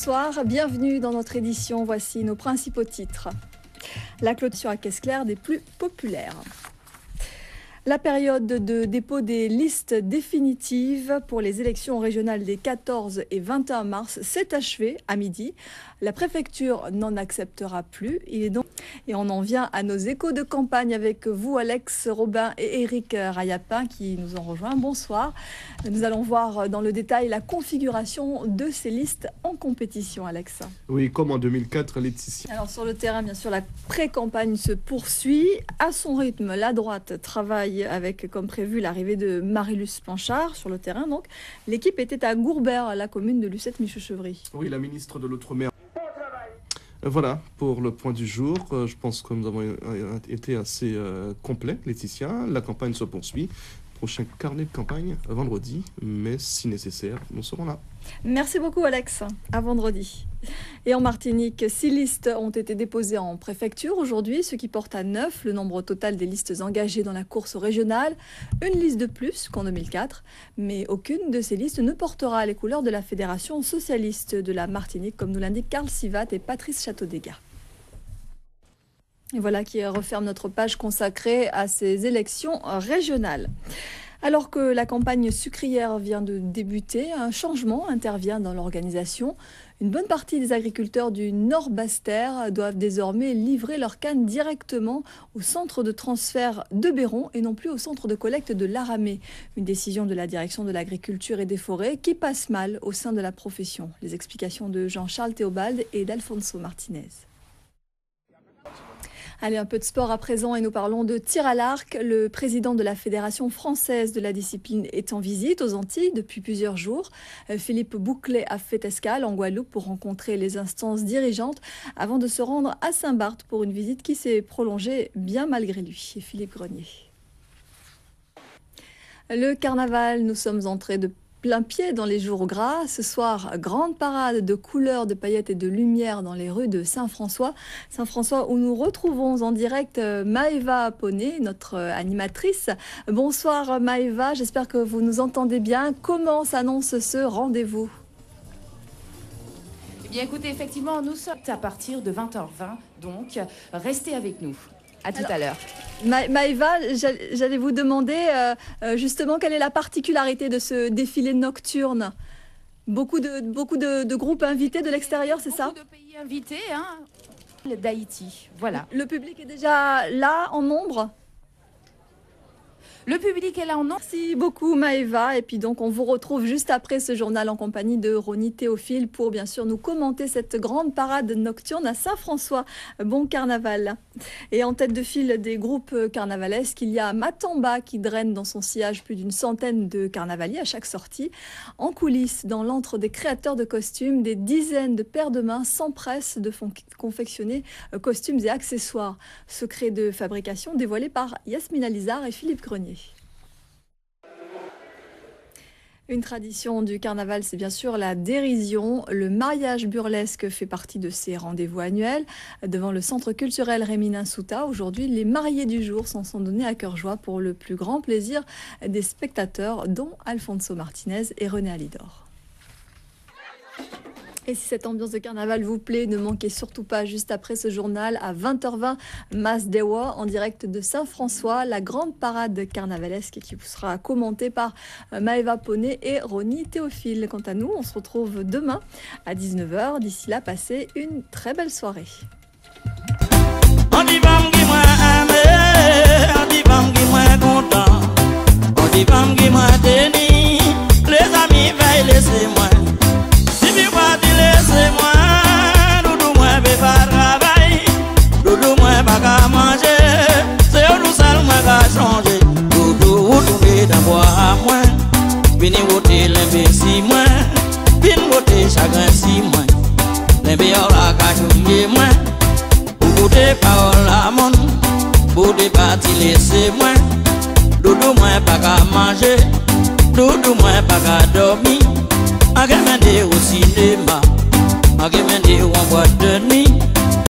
Bonsoir, bienvenue dans notre édition. Voici nos principaux titres. La clôture à caisse claire des plus populaires. La période de dépôt des listes définitives pour les élections régionales des 14 et 21 mars s'est achevée à midi. La préfecture n'en acceptera plus. Et on en vient à nos échos de campagne avec vous, Alex Robin et Éric Rayapin qui nous ont rejoints. Bonsoir. Nous allons voir dans le détail la configuration de ces listes en compétition, Alex. Oui, comme en 2004, Laetitia. Alors sur le terrain, bien sûr, la pré-campagne se poursuit. À son rythme, la droite travaille avec, comme prévu, l'arrivée de Marie-Luce Panchard sur le terrain. Donc, l'équipe était à Gourbert, la commune de Lucette-Micheux-Chevry. Oui, la ministre de l'Outre-mer. Voilà pour le point du jour. Je pense que nous avons été assez complets, Laetitia. La campagne se poursuit. Prochain carnet de campagne vendredi, mais si nécessaire, nous serons là. Merci beaucoup, Alex. À vendredi. Et en Martinique, 6 listes ont été déposées en préfecture aujourd'hui, ce qui porte à 9 le nombre total des listes engagées dans la course régionale. Une liste de plus qu'en 2004, mais aucune de ces listes ne portera les couleurs de la Fédération socialiste de la Martinique, comme nous l'indiquent Karl Sivat et Patrice Châteaudégard. Et voilà qui referme notre page consacrée à ces élections régionales. Alors que la campagne sucrière vient de débuter, un changement intervient dans l'organisation. Une bonne partie des agriculteurs du Nord-Basse-Terre doivent désormais livrer leur canne directement au centre de transfert de Béron et non plus au centre de collecte de l'Aramé. Une décision de la direction de l'agriculture et des forêts qui passe mal au sein de la profession. Les explications de Jean-Charles Théobald et d'Alfonso Martinez. Allez, un peu de sport à présent et nous parlons de tir à l'arc. Le président de la Fédération française de la discipline est en visite aux Antilles depuis plusieurs jours. Philippe Bouclet a fait escale en Guadeloupe pour rencontrer les instances dirigeantes avant de se rendre à Saint-Barth pour une visite qui s'est prolongée bien malgré lui. Et Philippe Grenier. Le carnaval, nous sommes entrés de plein pied dans les jours gras. Ce soir, grande parade de couleurs, de paillettes et de lumière dans les rues de Saint-François. Saint-François où nous retrouvons en direct Maëva Poney, notre animatrice. Bonsoir Maëva, j'espère que vous nous entendez bien. Comment s'annonce ce rendez-vous ? Eh bien écoutez, effectivement, nous sommes à partir de 20h20, donc restez avec nous. À tout à l'heure. Maëva, j'allais vous demander justement quelle est la particularité de ce défilé nocturne. Beaucoup de groupes invités de l'extérieur, c'est ça ? Beaucoup de pays invités, hein, d'Haïti, voilà. Le public est déjà là, en nombre ? Le public est là en nombre. Merci beaucoup Maëva. Et puis donc on vous retrouve juste après ce journal en compagnie de Ronnie Théophile pour bien sûr nous commenter cette grande parade nocturne à Saint-François. Bon carnaval. Et en tête de file des groupes carnavalesques, il y a Matamba qui draine dans son sillage plus d'une centaine de carnavaliers à chaque sortie. En coulisses, dans l'antre des créateurs de costumes, des dizaines de paires de mains s'empressent de confectionner costumes et accessoires. Secret de fabrication dévoilé par Yasmina Lizard et Philippe Grenier. Une tradition du carnaval, c'est bien sûr la dérision. Le mariage burlesque fait partie de ces rendez-vous annuels. Devant le centre culturel Réminin Souta, aujourd'hui, les mariés du jour s'en sont donnés à cœur joie pour le plus grand plaisir des spectateurs, dont Alfonso Martinez et René Alidor. Et si cette ambiance de carnaval vous plaît, ne manquez surtout pas juste après ce journal à 20h20, Mas Dewa en direct de Saint-François, la grande parade carnavalesque qui vous sera commentée par Maëva Poney et Ronnie Théophile. Quant à nous, on se retrouve demain à 19h. D'ici là, passez une très belle soirée. Laissez-moi, doudou moi be pas travail, doudou moi pas qu'à manger, c'est nous seul moi qu'à changer, doudou ou tomber dans bois à moi, vini voter l'imbécile moi, vini voter chacun si moi, l'imbécile la cachounier moi, pour goûter parole à mon, pour départir laissez-moi, doudou moi pas qu'à manger, doudou moi pas qu'à dormir. I get me there au cinéma, I get me there en boîte de nuit.